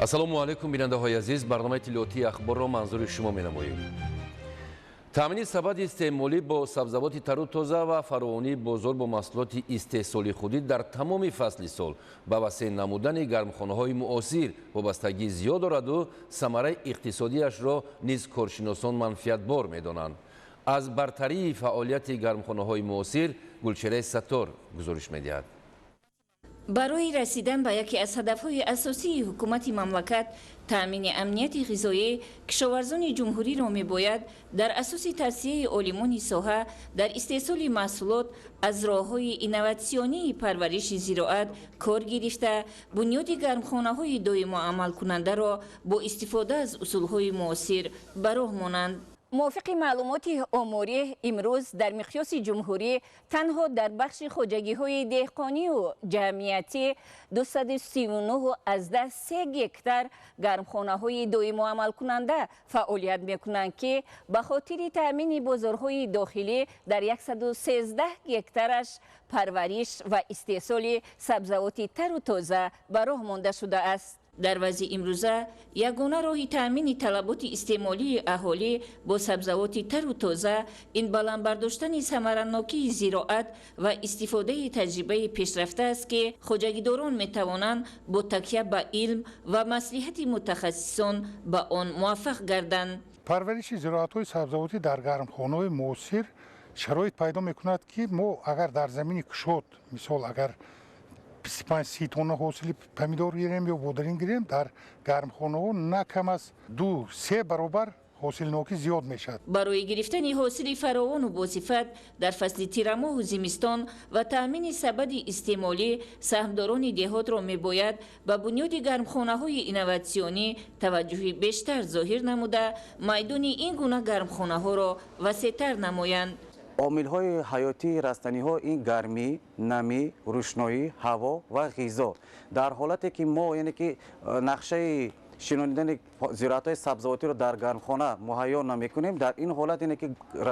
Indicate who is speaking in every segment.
Speaker 1: ассалому алайкум бинандаҳои азиз, барномаи тилиётии ахборро манзури шумо менамоем. таъмини сабади истеъмолӣ бо сабзавоти тару тоза ва фаровонии бозор бо маҳсулоти истеҳсоли худӣ дар тамоми фасли сол ба васеъ намудани гармхонаҳои муосир вобастагӣ зиёд дораду самараи иқтисодиашро низ коршиносон манфиатбор медонанд. аз бартарии фаъолияти гармхонаҳои муосир Гулчеҳраи Саттор гузориш медиҳад.
Speaker 2: барои расидан ба яке аз ҳадафҳои асосии ҳукумати мамлакат таъмини амнияти ғизоӣ, кишоварзони ҷумҳуриро мебояд дар асоси тавсияи олимони соҳа дар истеҳсоли маҳсулот аз роҳҳои инноватсионии парвариши зироат кор гирифта, бунёди гармхонаҳои доимоамалкунандаро бо истифода аз усулҳои муосир ба роҳ монанд. موافق معلومات آماری امروز در مقیاس جمهوری تنها در بخش خواجگی‌های دهقانی و جمعیتی 239/3 گکتار گرمخانه‌های دائم عمل کننده فعالیت می‌کنند که به خاطر تامین بازارهای داخلی در 113 گکتارش پرورش و استحصال سبزیجات تر و تازه به راه مانده شده است. در وضع امروزه یگانه راه تامین طلبات استعمالی اهالی با سبزیجات تر و تازه این بلند برداشتن ثمره‌ناکی زراعت و استفاده تجربه پیشرفته است که خواجگیداران می‌توانند با تکیه به علم و مصلحت متخصصان به آن موفق گردند.
Speaker 3: پرورش زراعت‌های سبزیجاتی در گرمخانه‌های معاصر شرایط پیدا می‌کند که ما اگر در زمین کشاد مثال اگر 25-30 تن حاصل پمیدور گیریم یا بودرین گیریم در گرمخانه ها نه کم از 2-3 برابر حاصل ناکی زیاد میشد.
Speaker 2: برای گرفتن حاصل فراوان و باصفت در فصل تیرماه و زمستان و تامین سبد استعمالی سهمداران دهات را میباید به بنیاد گرمخانه های اینواتسیونی توجه بیشتر ظاهر نموده میدان این گونه گرمخانه ها را وسیع‌تر نمایند.
Speaker 4: عامل‌های حیاتی رستنی‌ها این گرمی، نمی، روشنایی، هوا و غذا. در حالتی که ما یعنی که نقشه شنیدن زراعت‌های سبزیجاتی رو در گرمخانه مهیا نمی‌کنیم، در این حالت اینه که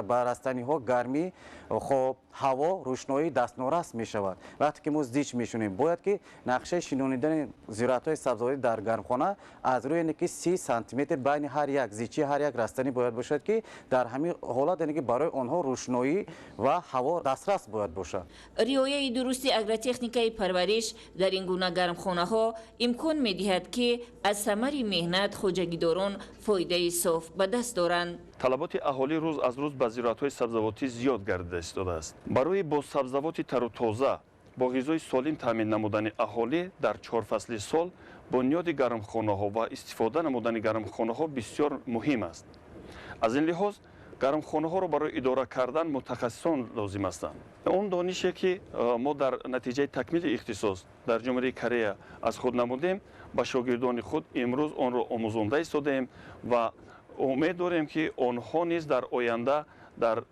Speaker 4: به رستنی‌ها گرمی، خب هوا، روشنایی دستنورس می‌شود. وقتی که ما زیچ می‌شونیم باید که نقشه شنیدن زراعت‌های سبزیجاتی در گرمخانه از روی اینه که 30 سانتیمتر بین هر یک زیچی هر یک رستنی باید باشد که در همین حالت اینه که برای آنها روشنایی و هوا دسترس باید باشد.
Speaker 2: رعایت درست اگرتکنیکای پرورش در این گونه گرمخانه‌ها امکان می‌دهد که از ثمر مهنت خواجگیداران فایده صاف به دست دارند.
Speaker 5: طلبات اهالی روز از روز به زراعت‌های سبزیجاتی زیاد گردیده ایستاده است. برای با سبزیجات تر و تازه با غذای سالم تامین نمودن اهالی در 4 فصل سال بنیاد گرمخانه‌ها و استفاده نمودن گرمخانه‌ها بسیار مهم است. از این لحاظ گرمخانه‌ها را برای اداره کردن متخصصان لازم هستند. اون دانشی که ما در نتیجه تکمیل اختصاص در جمهوری کره از خود نمودیم با شاگردان خود امروز آن را آموزانده ایستادیم و امید داریم که آنها نیز در آینده در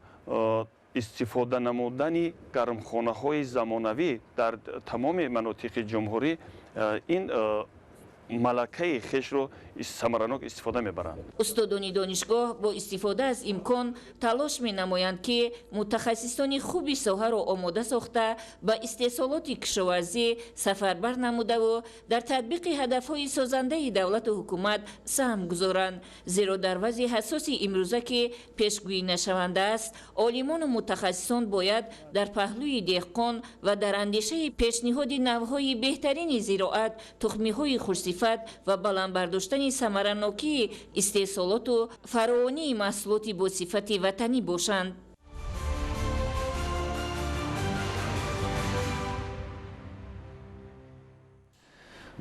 Speaker 5: استفاده نمودن گرمخانه‌های زمانوی در تمام مناطق جمهوری این ملکه خیش رو ثمرناک استفاده میبرند.
Speaker 2: استادان دانشگاه با استفاده از امکان تلاش مینمایند که متخصصان خوبی ساحه را آماده ساخته با استحصالات کشاورزی سفربر نموده و در تطبیق هدفهای سازنده دولت و حکومت سهم گذارند، زیرا در وضع حساسی امروزه که پیشگویی نشونده است عالمان و متخصصان باید در پهلوی دهقان و در اندیشه پیشنهاد نوهای بهترین زراعت، تخمی‌های خوش‌صفت و بلند برداشتن ثمره‌ناکی استحصالات و فراوانی محصولات با صفت وطنی باشند.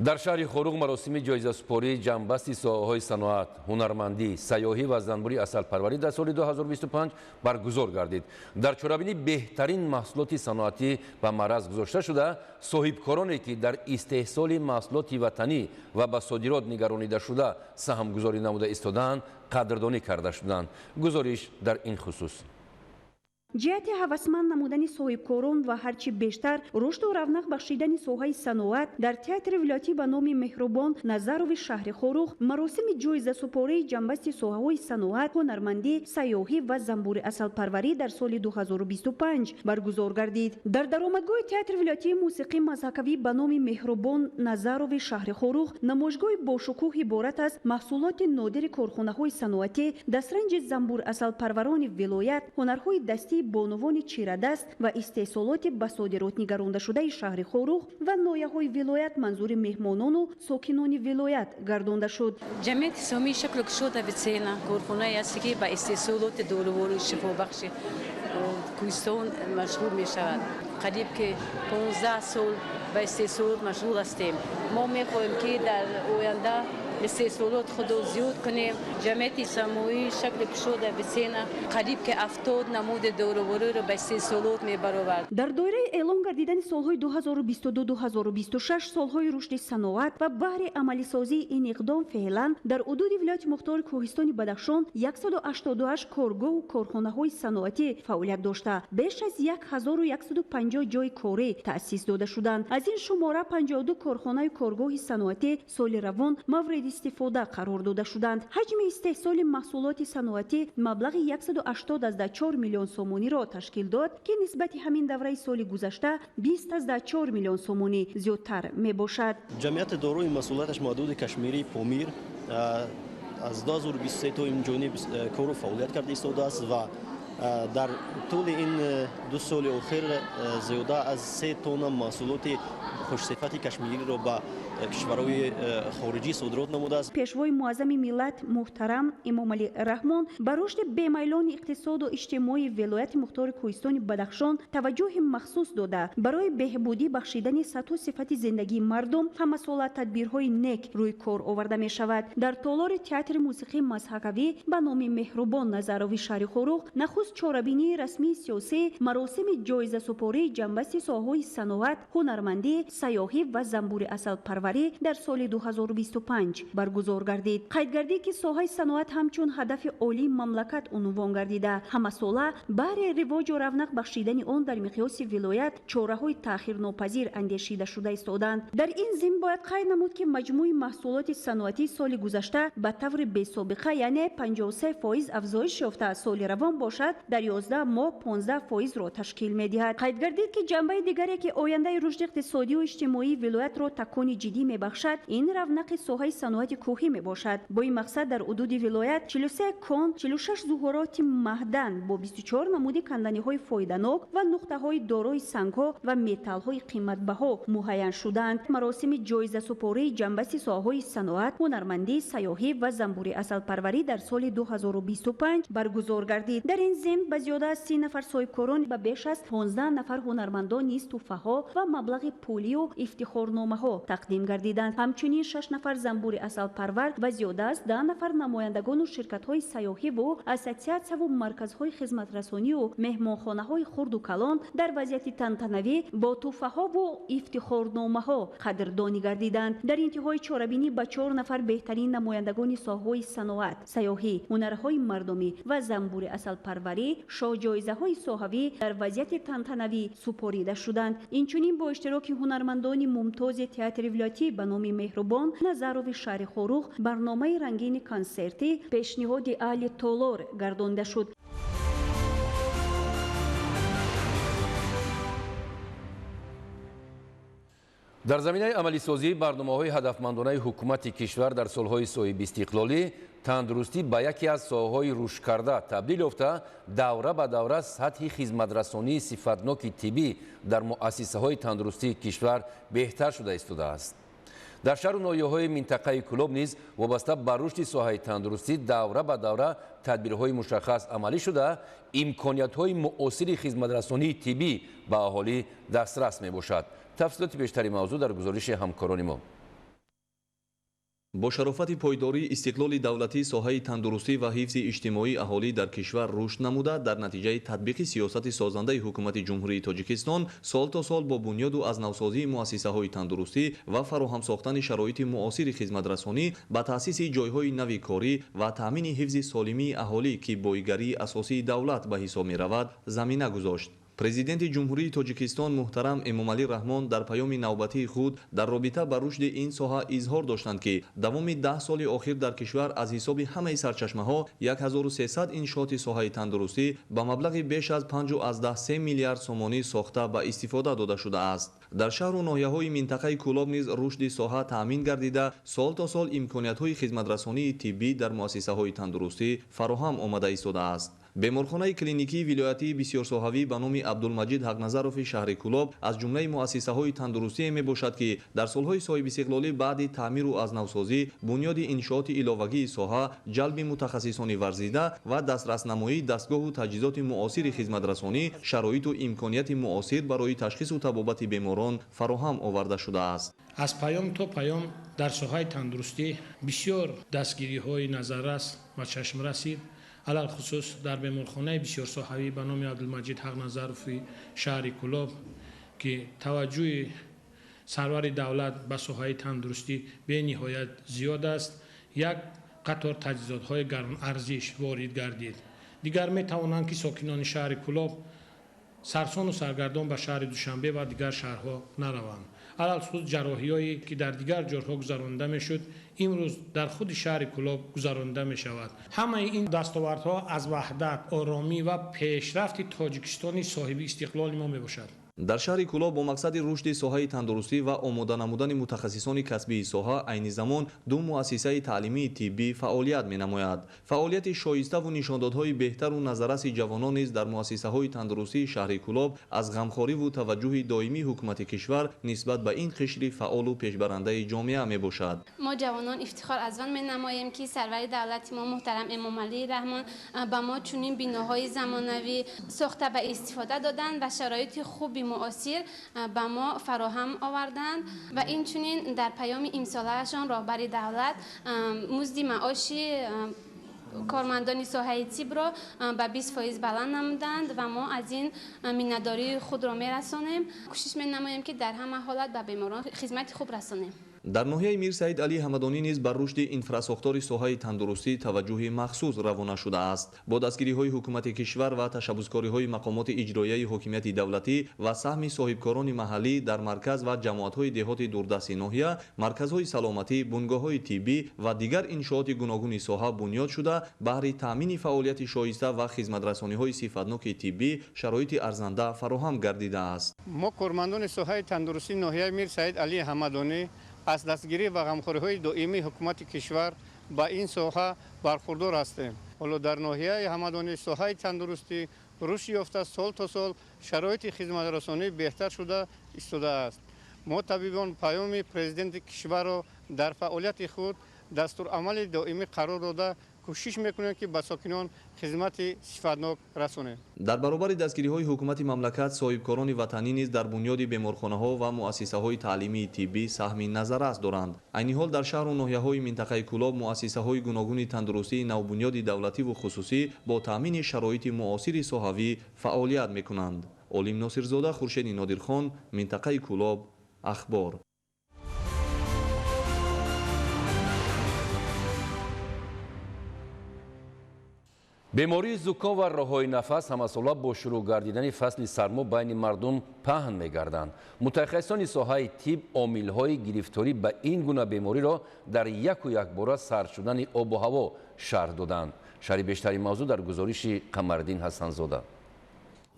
Speaker 1: در شهر خوروغ مراسم جایزه‌سپاری جنبستی ساحه‌های صنعت، هنرمندی، سیاحی و زنبوری عسل‌پروری در سال 2025 برگزار گردید. در چاره‌بینی بهترین محصولات صنعتی و مرز گذاشته شده، صاحبکارانی که در استحصال محصولات وطنی و به صادرات نگرانیده شده سهمگذاری نموده ایستادند، قدردانی کرده شدند. گزارش در این خصوص
Speaker 6: جهت ҳавасманд намудани соҳибкорон ва ҳарчи бештар рушду равнақ бахшидани соҳаи саноат дар театри вилоятӣ ба номи Меҳрубон Назарови шаҳри Хорӯх маросими ҷоизасупории ҷанбасти соҳаҳои саноат, ҳунармандӣ, сайёҳӣ ва замбури асалпарварӣ дар соли 2025 баргузор гардид. Дар даромадгоҳи театри вилоятии мусиқии мазҳакавӣ ба номи Меҳрубон Назарови шаҳри Хорӯх намоишгоҳи бошукӯҳ иборат аз маҳсулоти нодири корхонаҳои саноатӣ, дастранҷи замбур асалпарварони вилоят, ҳунарҳои дастии бонувони чирадаст ва истеҳсолоти ба содирот нигарондашудаи шаҳри Хорӯх ва ноҳияҳои вилоят манзури меҳмонону сокинони вилоят гардонда шуд.
Speaker 7: ҷамъияти сомии шакли кушода витсена корхонае аст ки ба истеҳсолоти дорувору шифобахши кӯҳистон машғул мешавад. қариб ки 15 сол ба истеҳсолот машғул ҳастем. мо мехоҳем ки дар оянда истеҳсолот худро зиёд кунем. ҷамъияти сомии шакли кушода витсена қариб ки 70 намуди дорувориро ба истеҳсолот мебаровард.
Speaker 6: дар доираи эълон гардидани солҳои 2022-2026 солҳои рушди саноат ва баҳри амалисозии ин иқдом феълан дар ҳудуди вилояти мухтори Кӯҳистони Бадахшон 188 коргоҳу корхонаҳои саноатӣ фаъолият дошта, беш аз 1150 ҷойи корӣ таъсис дода шуданд. аз ин шумора 52 корхонаи коргоҳи саноатӣ соли равон мавриди истифода қарор дода шуданд. ҳаҷми истеҳсоли маҳсулоти саноатӣ маблағи 184 миллион сомониро ташкил дод, ки нисбати ҳамин давраи соли гузашта 24 миллион сомонӣ зиёдтар мебошад.
Speaker 8: ҷамъияти дорои масъулияташ маҳдуди кашмирии Помир аз 2023 то имҷониб кору фаъолият карда истодааст ва дар тӯли ин 2 соли охир зиёда аз 3 тонна маҳсулоти хушсифати кашмириро ба кишварҳои хориҷӣ содирот намудааст.
Speaker 6: пешвои муаззами миллат муҳтарам Имомалӣ Раҳмон ба рушди бемайлони иқтисоду иҷтимоии вилояти мухтори Кӯҳистони Бадахшон таваҷҷӯҳи махсус дода барои беҳбудӣ бахшидани сатҳу сифати зиндагии мардум ҳамасола тадбирҳои нек рӯй кор оварда мешавад. дар толори театри мусиқии мазҳакавӣ ба номи Меҳрубон Назарови шаҳри Хорӯх нахуст чорабинии расмии сиёсӣ маросими ҷоизасупории ҷанбасти соҳаҳои саноат, ҳунармандӣ, сайёҳӣ ва замбури асалпарварӣ дар соли 2025 баргузор гардид. қайдгардӣ ки соҳаи саноат ҳамчун ҳадафи олии мамлакат унвон гардида ҳамасола баҳри ривоҷу равнақ бахшидани он дар миқёси вилоят чораҳои таъхирнопазир андешида шуда истоданд. дар ин зимн бояд қайд намуд ки маҷмӯи маҳсулоти саноатии соли гузашта ба таври бесобиқа яъне 53% афзоиш ёфта соли равон бошад, дар 11 моҳ 15%ро ташкил медиҳад. қайд гардид ки ҷанбаи дигаре ки ояндаи рушди иқтисодию иҷтимоии вилоятро такони ҷиддӣ мебахшад, ин равнақи соҳаи саноати кӯҳӣ мебошад. бо ин мақсад дар ҳудуди вилоят 43 кон, 46 зуҳуроти маъдан бо 24 намуди канданиҳои фоиданок ва нуқтаҳои дорои сангҳо ва металлҳои қиматбаҳо муҳайян шуданд. маросими ҷоизасупории ҷанбасти соҳаҳои саноат, ҳунармандӣ, сайёҳӣ ва замбури асалпарварӣ дар соли 2025 баргузор гардид. дар ин зимн ба зиёда аз 30 нафар соҳибкорон ба беш аз 15 нафар ҳунармандон низ тӯҳфаҳо ва маблағи пулию ифтихорномаҳо тақдим гардиданд. ҳамчунин 6 нафар замбури асалпарвар ва зиёда аз 10 нафар намояндагону ширкатҳои сайёҳиву ассотсиатсияву марказҳои хизматрасонию меҳмонхонаҳои хурду калон дар вазъияти тантанавӣ бо тӯҳфаҳову ифтихорномаҳо қадрдонӣ гардиданд. дар интиҳои чорабинӣ ба 4 нафар беҳтарин намояндагони соҳаҳои саноат, сайёҳӣ, ҳунарҳои мардумӣ ва замбури асалпарварӣ шоҳҷоизаҳои соҳавӣ дар вазъияти тантанавӣ супорида шуданд. инчунин бо иштироки ҳунармандони мумтози театри вилоятӣ ба номи Меҳрубон Назарови шаҳри Хорӯх барномаи рангини консертӣ пешниҳоди аҳли толор гардонда шуд.
Speaker 1: дар заминаи амалисозии барномаҳои ҳадафмандонаи ҳукумати кишвар дар солҳои соҳиби истиқлолӣ тандурустӣ ба яке аз соҳаҳои рушдкарда табдил ёфта, давра ба давра сатҳи хизматрасонии сифатноки тиббӣ дар муассисаҳои тандурустии кишвар беҳтар шуда истодааст. дар шаҳру ноҳияҳои минтақаи Кӯлоб низ вобаста ба рушди соҳаи тандурустӣ давра ба давра тадбирҳои мушаххас амалӣ шуда, имкониятҳои муосири хизматрасонии тиббӣ ба аҳолӣ дастрас мебошад. тафсилоти бештари мавзӯъ дар гузориши ҳамкорони мо.
Speaker 9: با شرافت پایداری استقلال دولتی соҳаи тандурустӣ ва ҳифзи иҷтимоӣ аҳолӣ дар кишвар рушд намуда дар натиҷаи татбиқи сиёсати созандаи ҳукумати ҷумҳурии тоҷикистон сол то сол бо бунёду азнавсозии муассисаҳои тандурустӣ ва фароҳам сохтани шароити муосири хизматрасонӣ ба таъсиси ҷойҳои нави корӣ ва таъмини ҳифзи солимии аҳолӣ ки боигарии асосии давлат ба ҳисоб меравад замина гузошт. Президенти ҷумҳурии Тоҷикистон муҳтарам Эмомалӣ Раҳмон дар паёми навбатии худ дар робита ба рушди ин соҳа изҳор доштанд ки давоми 10 соли охир дар кишвар аз ҳисоби ҳамаи сарчашмаҳо 1300 иншооти соҳаи тандурустӣ ба маблағи беш аз 5.3 миллиард сомонӣ сохта ба истифода дода шудааст. Дар шаҳру ноҳияҳои минтақаи Кӯлоб низ рушди соҳа таъмин гардида сол то сол имкониятҳои хизматрасонии тиббӣ дар муассисаҳои тандурустӣ фароҳам омада истодааст. беморхонаи клиникии вилоятии бисёрсоҳавӣ ба номи Абдулмаҷид Ҳақназарови шаҳри Кӯлоб аз ҷумлаи муассисаҳои тандурустие мебошад ки дар солҳои соҳибистиқлолӣ баъди таъмиру азнавсозӣ бунёди иншооти иловагии соҳа, ҷалби мутахассисони варзида ва дастраснамоии дастгоҳу таҷҳизоти муосири хизматрасонӣ шароиту имконияти муосир барои ташхису табобати беморон фароҳам оварда шудааст.
Speaker 10: аз паём то паём дар соҳаи тандурустӣ бисёр дастгириҳои назаррас ва чашмрасид алалхусус дар беморхонаи бисёрсоҳавӣ ба номи Абдулмаҷид Ҳақназарови шаҳри Кӯлоб ки таваҷҷӯҳи сарвари давлат ба соҳаи тандурустӣ бениҳоят зиёд аст, як қатор таҷҳизотҳои гаронарзиш ворид гардид. Дигар метавонанд ки сокинони шаҳри Кӯлоб сарсону саргардон ба шаҳри Душанбе ва дигар шаҳрҳо нараванд. алалхусус ҷарроҳиҳое ки дар дигар ҷойҳо гузаронда мешуд, имрӯз дар худи шаҳри Кӯлоб гузаронда мешавад. ҳамаи ин дастовардҳо аз ваҳдат, оромӣ ва пешрафти Тоҷикистони соҳиби истиқлоли мо мебошад.
Speaker 9: дар шаҳри Кӯлоб бо мақсади рушди соҳаи тандурустӣ ва омода намудани мутахассисони касбии соҳа айни замон ду муассисаи таълимии тиббӣ фаъолият менамояд. фаъолияти шоиставу нишондодҳои беҳтару назарраси ҷавонон низ дар муассисаҳои тандурустии шаҳри Кӯлоб аз ғамхориву таваҷҷӯҳи доимии ҳукумати кишвар нисбат ба ин қишри фаъолу пешбарандаи ҷомеа мебошад.
Speaker 11: мо ҷавонон ифтихор аз он менамоем ки сарвари давлати мо муҳтарам Эмомалӣ Раҳмон ба мо чунин биноҳои замонавӣ сохта ба истифода доданд ва шароити хуби муосир ба мо фароҳам оварданд ва инчунин дар паёми имсолаашон роҳбари давлат музди маоши кормандони соҳаи тибро ба 20% баланд намуданд ва мо аз ин миннатдории худро мерасонем. кӯшиш менамоем ки дар ҳама ҳолат ба беморон хизмати хуб расонем.
Speaker 9: дар ноҳияи Мир Саид Алӣ Ҳамадонӣ низ бар рушди инфрасохтори соҳаи тандурустӣ таваҷҷӯҳи махсус равона шудааст. бо дастгириҳои ҳукумати кишвар ва ташаббускориҳои мақомоти иҷроияи ҳокимияти давлатӣ ва саҳми соҳибкорони маҳаллӣ дар марказ ва ҷамоатҳои деҳоти дурдасти ноҳия, марказҳои саломатӣ, бунгоҳҳои тиббӣ ва дигар иншооти гуногуни соҳа бунёд шуда баҳри таъмини фаъолияти шоиста ва хизматрасониҳои сифатноки тиббӣ шароити арзанда фароҳам гардидааст.
Speaker 12: мо кормандони соҳаи тандурустии ноҳияи Мир Саид Алӣ Ҳамадонӣ аз дастгирӣ ва ғамхориҳои доимии ҳукумати кишвар ба ин соҳа бархурдор ҳастем. ҳоло дар ноҳияи Ҳамадонӣ соҳаи тандурустӣ рушд ёфта, сол то сол шароити хизматрасонӣ беҳтар шуда истодааст. мо табибон паёми президенти кишварро дар фаъолияти худ дастурамали доимӣ қарор дода кӯшиш мекунем ки ба сокинон хизмати сифатнок расонем.
Speaker 9: дар баробари дастгириҳои ҳукумати мамлакат соҳибкорони ватанӣ низ дар бунёди беморхонаҳо ва муассисаҳои таълимии тиббӣ саҳми назаррас доранд. айни ҳол дар шаҳру ноҳияҳои минтақаи Кӯлоб муассисаҳои гуногуни тандурустии навбунёди давлативу хусусӣ бо таъмини шароити муосири соҳавӣ фаъолият мекунанд. Олим Носирзода, Хуршеди Нодирхон, минтақаи Кӯлоб, ахбор.
Speaker 1: бемории зуком ва роҳҳои нафас ҳамасола бо шурӯъ гардидани фасли сармо байни мардум паҳн мегарданд. мутахассисони соҳаи тиб омилҳои гирифторӣ ба ин гуна бемориро дар яку якбора сард шудани обу ҳаво шарҳ доданд. шарҳи бештари мавзӯъ дар гузориши Қамариддин Ҳасанзода.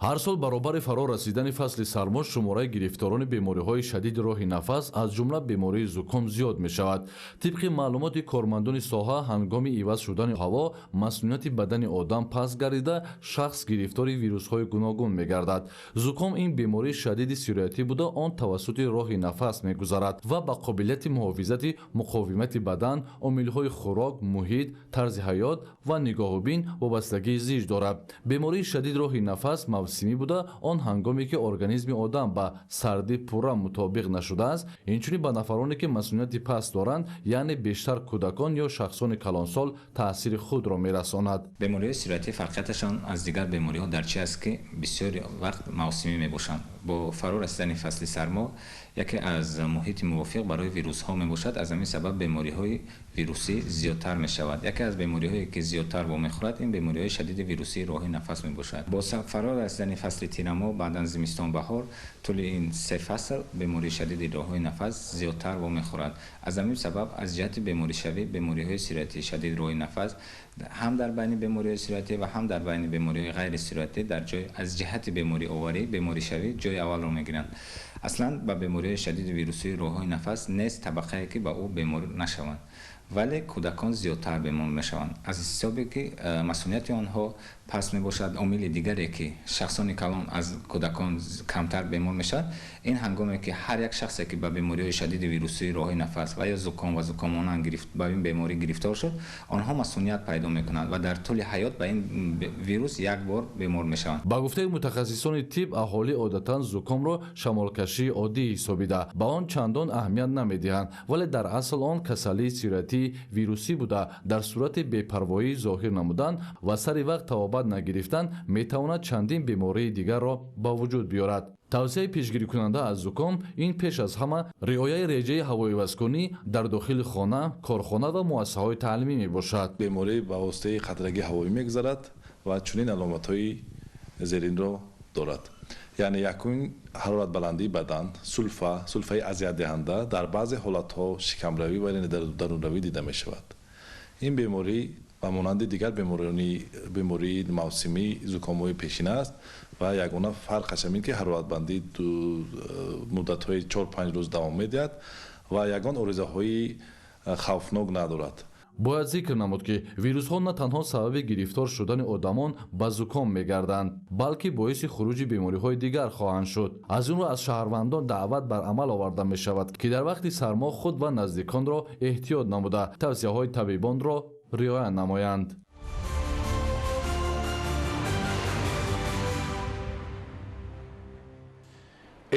Speaker 13: ҳар сол баробари фаро расидани фасли сармо шумораи гирифторони бемориҳои шадиди роҳи нафас аз ҷумла бемории зуком зиёд мешавад. тибқи маълумоти кормандони соҳа, ҳангоми иваз шудани ҳаво масъулияти бадани одам паст гардида шахс гирифтори вирусҳои гуногун мегардад. зуком ин бемории шадиди сироятӣ буда он тавассути роҳи нафас мегузарад ва ба қобилияти муҳофизати муқовимати бадан, омилҳои хӯрок, муҳит, тарзи ҳаёт ва нигоҳубин вобастагии зич дорад. бемории шадиди роҳи нафас мавсимӣ буда, он ҳангоме ки организми одам ба сардӣ пурра мутобиқ нашудааст, инчунин ба нафароне ки масъулияти паст доранд, яъне бештар кӯдакон ё шахсони калонсол таъсири худро мерасонад.
Speaker 14: бемориҳои сироятӣ фарқияташон аз дигар бемориҳо дар чи аст ки бисёри вақт мавсимӣ мебошанд. бо фаро расидани фасли сармо яке аз муҳити мувофиқ барои вирусҳо мебошад. аз ҳамин сабаб бемориҳои вирусӣ зиёдтар мешавад. яке аз бемориҳое ки зиёдтар вомехӯрад ин бемориҳои шадиди вирусии роҳи нафас мебошад. бо фаро расидани фасли тирамо баъдан зимистон баҳор тӯли ин се фасл бемории шадиди роҳҳои нафас зиёдтар вомехӯрад. аз ҳамин сабаб аз ҷиҳати беморишавӣ бемориҳои сироятии шадиди роҳи нафас ҳам дар байни бемориҳои сироятӣ ва ҳам дар байни бемориҳои ғайрисироятӣ дар ҷой аз ҷиҳати бемориоварӣ беморишавӣ ҷойи аввалро мегиранд. аслан ба бемориҳои шадиди вирусии роҳҳои нафас нест табақае ки ба ӯ бемор нашаванд, вале кӯдакон зиёдтар бемор мешаванд. аз ҳисобе ки масъулияти онҳо паст мебошад, омили дигаре ки шахсони калон аз кӯдакон камтар бемор мешавад, ин ҳангоме ки ҳар як шахсе ки ба бемориҳои шадиди вирусии роҳи нафас ва ё зуком ва зукомонанд ба ин беморӣ гирифтор шуд, онҳо масъулият пайдо мекунанд ва дар тӯли ҳаёт ба ин вирус як бор бемор мешаванд.
Speaker 13: ба гуфтаи мутахассисони тиб, аҳолӣ одатан зукомро шамолкашии оддӣ ҳисобида ба он чандон аҳамият намедиҳанд, вале дар асл он касалии сироятии вирусӣ буда, дар сурати бепарвоӣ зоҳир намудан ва сари вақт тавобат нагирифтан метавонад чандин бемории дигарро ба вуҷуд биёрад. тавсияи пешгирикунанда аз зуком ин пеш аз ҳама риояи реҷаи ҳавоивазкунӣ дар дохили хона, корхона ва муассисаҳои таълимӣ мебошад.
Speaker 15: беморӣ ба воситаи қатрагии ҳавоӣ мегузарад ва чунин аломатҳои зеринро дорад. яъне якум ҳароратбаландии бадан, сулфаи азиятдиҳанда, дар баъзе ҳолатҳо шикамравӣ ва дарунравӣ дида мешавад. ин беморӣ ба монанди дигар бемории мавсимӣ зукомҳои пешина аст ва ягона фарқаш ин ки ҳароратбандӣ муддатҳои 4-5 рӯз давом медиҳад ва ягон оризаҳои хавфнок надорад.
Speaker 13: бояд зикр намуд ки вирусҳо на танҳо сабаби гирифтор шудани одамон ба зуком мегарданд, балки боиси хуруҷи бемориҳои дигар хоҳанд шуд. аз ин рӯ аз шаҳрвандон даъват бар амал оварда мешавад ки дар вақти сармо худ ва наздиконро эҳтиёт намуда тавсияҳои табибонро риоя намоянд.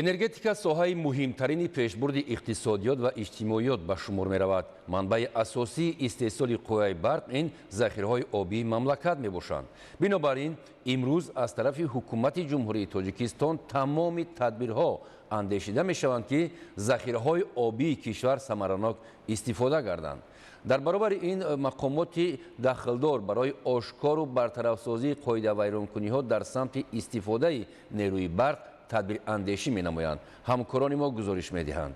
Speaker 1: энергетика соҳаи муҳимтарини пешбурди иқтисодиёт ва иҷтимоиёт ба шумор меравад. манбаи асосии истеҳсоли қувваи барқ ин захираҳои обии мамлакат мебошанд. бинобар ин имрӯз аз тарафи ҳукумати ҷумҳурии тоҷикистон тамоми тадбирҳо андешида мешаванд ки захираҳои обии кишвар самаранок истифода гарданд. дар баробари ин мақомоти дахлдор барои ошкору бартарафсозии қоидавайронкуниҳо дар самти истифодаи нерӯи барқ тадбирандешӣ менамоянд. ҳамкорони мо гузориш медиҳанд.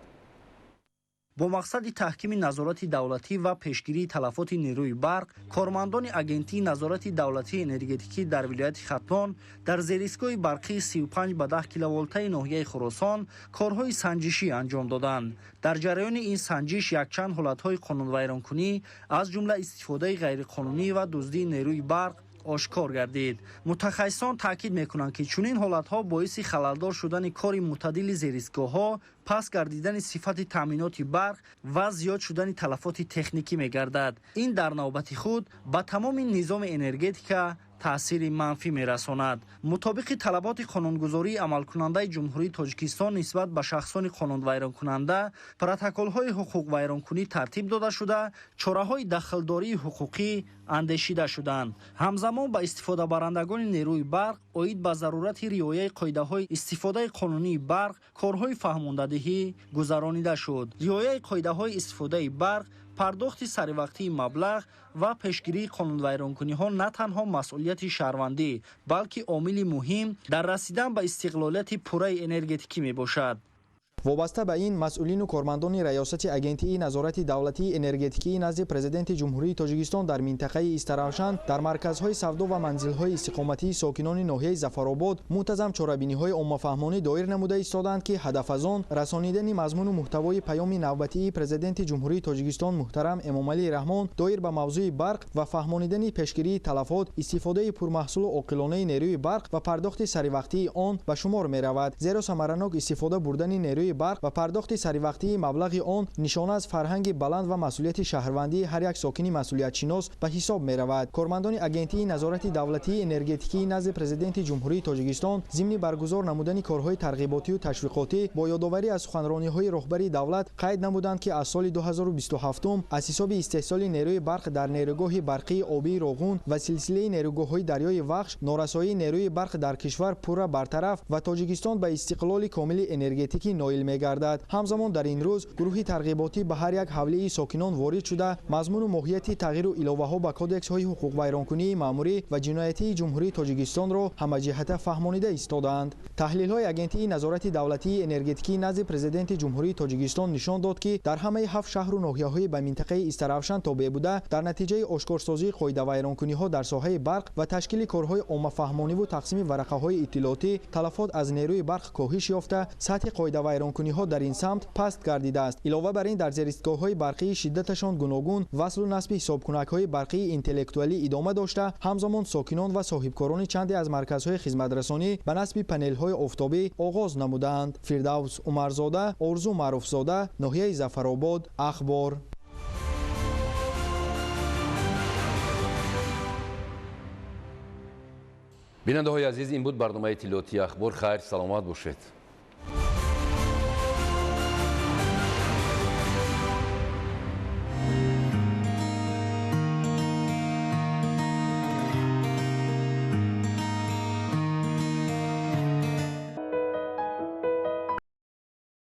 Speaker 16: бо мақсади таҳкими назорати давлатӣ ва пешгирии талафоти нерӯи барқ, кормандони агентии назорати давлатии энергетикӣ дар вилояти Хатлон дар зеристгоҳи барқии 35 ба 10 киловолтаи ноҳияи Хуросон корҳои санҷишӣ анҷом доданд. дар ҷараёни ин санҷиш якчанд ҳолатҳои қонунвайронкунӣ аз ҷумла истифодаи ғайриқонунӣ ва дуздии нерӯи барқ ошкор гардид. мутахассисон таъкид мекунанд ки чунин ҳолатҳо боиси халалдор шудани кори мӯътадили зеристгоҳҳо, паст гардидани сифати таъминоти барқ ва зиёд шудани талафоти техникӣ мегардад. ин дар навбати худ ба тамоми низоми энергетика таъсири манфӣ мерасонад. мутобиқи талаботи қонунгузории амалкунандаи ҷумҳурии Тоҷикистон нисбат ба шахсони қонунвайронкунанда, протоколҳои ҳуқуқвайронкунӣ тартиб дода шуда, чораҳои дахлдории ҳуқуқӣ андешида шуданд. ҳамзамон ба истифодабарандагони нерӯи барқ оид ба зарурати риояи қоидаҳои истифодаи қонунии барқ корҳои фаҳмондадиҳӣ гузаронида шуд. риояи қоидаҳои истифодаи барқ, пардохти саривақтии маблағ ва пешгирии қонунвайронкуниҳо на танҳо масъулияти шаҳрвандӣ, балки омили муҳим дар расидан ба истиқлолияти пурраи энергетикӣ мебошад.
Speaker 17: вобаста ба ин масъулину кормандони раёсати агентии назорати давлатии энергетикии назди президенти ҷумҳурии Тоҷикистон дар минтақаи Истаравшан дар марказҳои савдо ва манзилҳои истиқоматии сокинони ноҳияи Зафаробод мунтазам чорабиниҳои оммафаҳмонӣ доир намуда истоданд ки ҳадаф аз он расонидани мазмуну муҳтавои паёми навбатии президенти ҷумҳурии Тоҷикистон муҳтарам Эмомалии Раҳмон доир ба мавзӯи барқ ва фаҳмонидани пешгирии талафот, истифодаи пурмаҳсулу оқилонаи нерӯи барқ ва пардохти саривақтии он ба шумор меравад, зеро самаранок истифода бурдани нерӯи нерои барқ ва пардохти саривақтии маблағи он нишона аз фарҳанги баланд ва масъулияти шаҳрвандии ҳар як сокини масъулиятшинос ба ҳисоб меравад. Кормандони агентии назорати давлатии энергетикии назди президенти ҷумҳурии Тоҷикистон зимни баргузор намудани корҳои тарғиботию ташвиқотӣ бо ёдоварӣ аз суханрониҳои роҳбари давлат қайд намуданд ки аз соли 2027 аз ҳисоби истеҳсоли нерӯи барқ дар нерӯгоҳи барқии обии Роғун ва силсилаи нерӯгоҳҳои дарёи Вахш норасоии нерӯи барқ дар кишвар пурра бартараф ва Тоҷикистон ба истиқлоли комили энергетикӣ ноил мегардад. ҳамзамон дар ин рӯз гурӯҳи тарғиботӣ ба ҳар як ҳавлии сокинон ворид шуда мазмуну моҳияти тағйиру иловаҳо ба кодексҳои ҳуқуқвайронкунии маъмурӣ ва ҷиноятии ҷумҳурии Тоҷикистонро ҳамаҷиҳата фаҳмонида истодаанд. таҳлилҳои агентии назорати давлатии энергетикӣ назди президенти ҷумҳурии Тоҷикистон нишон дод ки дар ҳамаи 7 шаҳру ноҳияҳои ба минтақаи Истаравшан тобеъ буда дар натиҷаи ошкорсозии қоидавайронкуниҳо дар соҳаи барқ ва ташкили корҳои оммафаҳмониву тақсими варақаҳои иттилоотӣ талафот аз нерӯи барқ коҳиш ёфта сатҳи қоидавайронкуниҳо дар ин самт паст гардидааст. илова бар ин дар зеристгоҳҳои барқии шиддаташон гуногун васлу насби ҳисобкунакҳои барқии интеллектуалӣ идома дошта ҳамзамон сокинон ва соҳибкорони чанде аз марказҳои хизматрасонӣ ба насби панелҳои офтобӣ оғоз намуданд. Фирдавс Умарзода, Орзу Маъруфзода, ноҳияи Зафаробод, Ахбор.
Speaker 1: бинандаҳои азиз, ин буд барномаи иттилоотии ахбор. хайр саломат бошед.